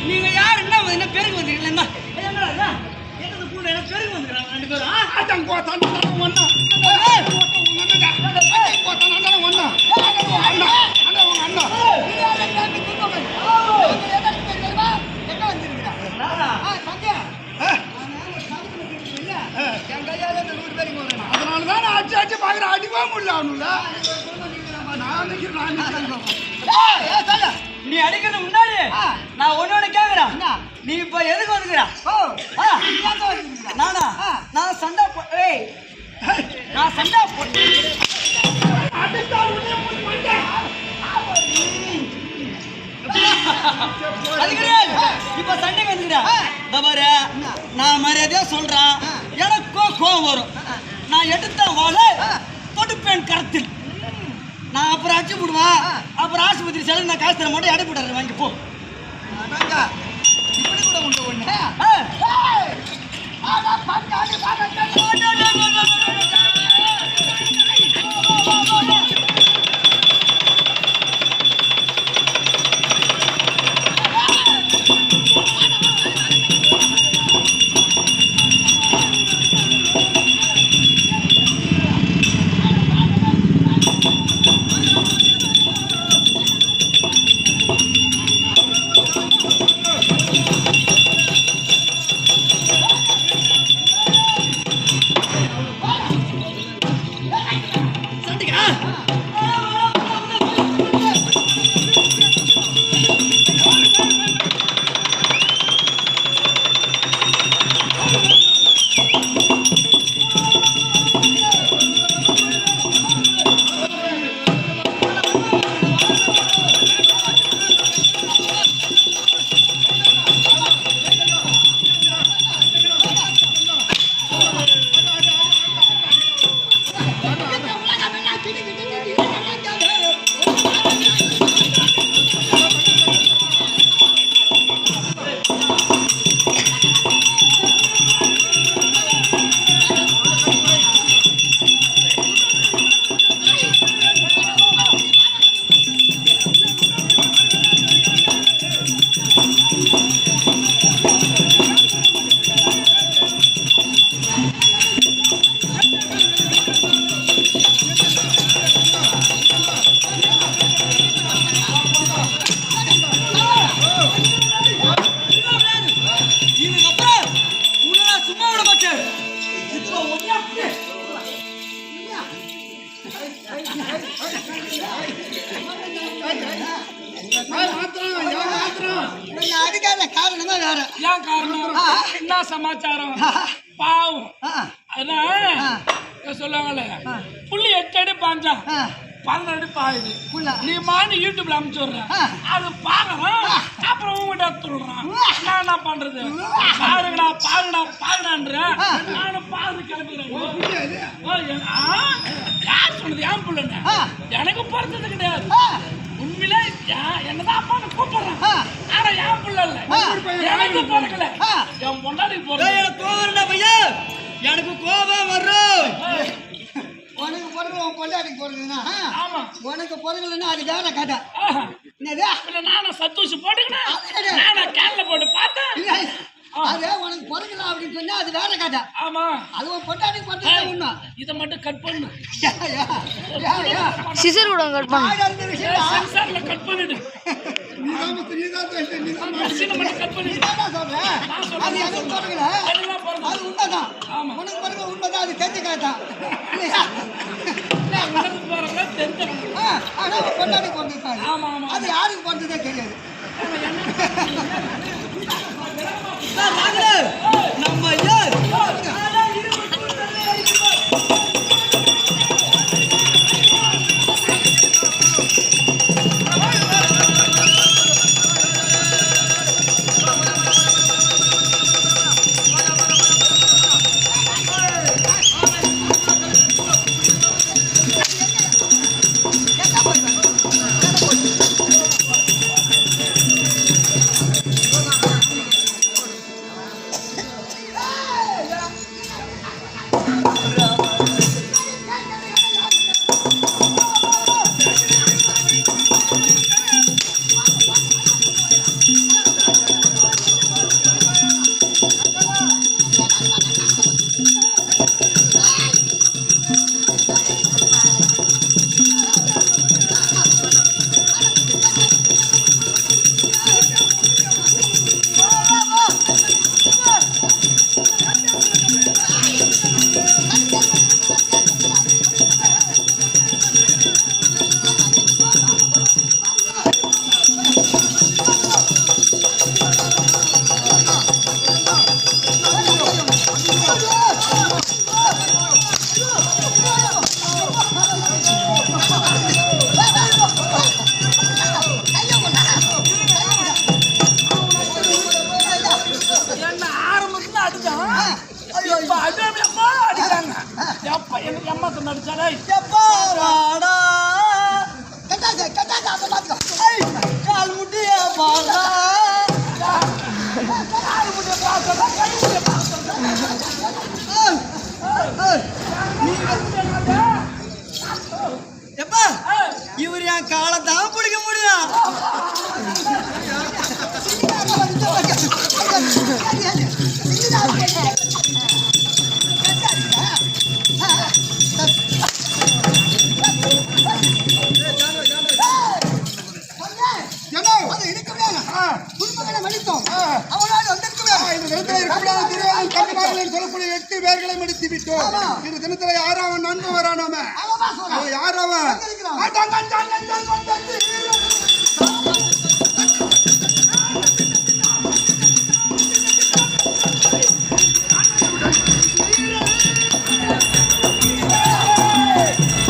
நீங்க யாரு என்ன பேருக்கு வந்துருக்கீங்களா? பேருக்கு வந்துக்கிறாங்க ரெண்டு பேரும். ஒன்னா அதனாலதான் அடிச்சு பாக்குறேன். அடிக்கவே முடியல அவனுல. நீ அடிக்கிறது முன்னாடி நான் ஒன்னொன்னு கேக்குறேன். நீ இப்ப எதுக்கு வந்துக்கிற? நானா? நான் சண்டை நான் சண்டை போட்டு அது கிடையாது. இப்ப சண்டைக்கு வந்துக்கிறேன். பாரு, நான் மரியாதையா சொல்றேன். எனக்கோ கோவம் வரும். நான் எடுத்த வாழ தொடுப்பேன் கரத்தில். நான் அப்புறம் அடிச்சு விடுவேன். அப்புறம் ஆஸ்பத்திரி செலவு நான் காசு தர மாட்டேன். எடை போடுறேன், வாங்கி போ. இப்படி கூட உண்டு ஒண்ணு. அதுக்கான காரணம் தான் வேற. ஏன் காரணம்? என்ன சமாச்சாரம்? பாவம். அதான் சொல்லுவாங்கல்ல, புள்ளி 8 அடி பாஞ்சான் 12 அடி பாயுது. நீ மானி யூடியூப்ல அனுப்பிச்சு விடுறேன், அது பாக்குறான். அப்புறம் உங்ககிட்ட சொல்றான், நான் என்ன பண்றது? பாருங்கடா பாருங்கடா பாருடான்ற நானும் பாரு கிளம்புறேன். யார் சொன்னது? ஏன் புள்ளன்னு எனக்கு பிறந்தது கிடையாது. உண்மையிலே என்னதான் அம்மான்னு கூப்பிடுறேன். ஆனா என் புள்ள இல்ல, எனக்கு பிறக்கல, என் பொண்டாடி போறேன். எனக்கு கோவம் பையன், எனக்கு கோபம் வரும். உனக்கு பிறகு உன் பொண்டாட்டிக்கு பிறகுதுன்னா ஆமா, உனக்கு பிறகுலன்னா அது வேற கதை. என்னது? நானும் சத்தூசி போட்டுக்கினேன், நானும் கேன்ல போட்டு பார்த்தேன். அது உனக்கு பிறகுலாம் அப்படின்னு சொன்னா அது வேற கதை. ஆமா, அது உன் பொண்டாட்டிக்கு பிறகு ஒண்ணு. இதை மட்டும் கட் பண்ணு, சிசர் கூட கட் பண்ணு, சென்சார்ல கட் பண்ணிடு, கட் பண்ணிடு. அது எனக்கு பிறகுல அது உண்மைதான். உனக்கு பிறகு உண்மைதான், அது தெரிஞ்ச கதைதான் இல்லையா? உனக்கு போறவங்க தெரிஞ்சவங்க. ஆனா உன் பொண்டாட்டி பிறந்திருக்காங்க. ஆமா ஆமா, அது யாருக்கு பிறந்ததே தெரியாது. நம்ம யார் சொல்லக்கூடிய 8 பேர்களை முடித்து விட்டோம். இந்த தினத்துல யாராவன் நண்பன் வரானாம யாராவன்